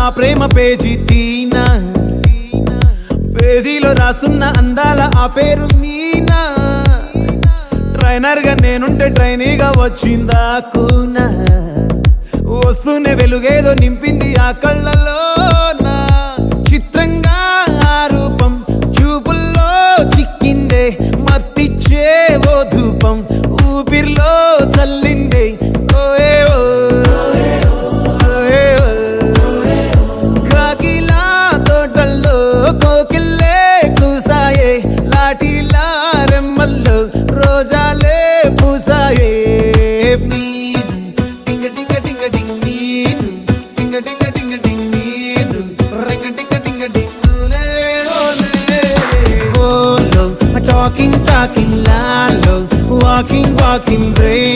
నా ప్రేమ పేజీ తీనా, పేజీలో రాసున్న అందాల ఆ పేరు మీనా. ట్రైనర్ గా నేనుంటే ట్రైనీగా వచ్చిందా కూనా, వస్తూనే వెలుగేదో నింపింది ఆ కళ్ళలోనా. చిత్రంగా ఆ రూపం చూపుల్లో చిక్కిందే, మత్తిచ్చే ఓ ధూపం ఊపిరిలో చల్లిందే. ఓయే ఓ కాకిలా తోటల్లో కోకిల్లే కూసాయే, లాఠీలా రెమ్మల్లో రోజాలే పూసాయే. టింగ టింగ టింగ టింగ్ నీరు, టింగ టింగ టింగ టింగ్ నీరు, రింగ టింగ టింగ టింగులే ఓలే. ఓలో టాకింగ్ టాకింగ్ లాలో, వాకింగ్ వాకింగ్ బ్రెయిన్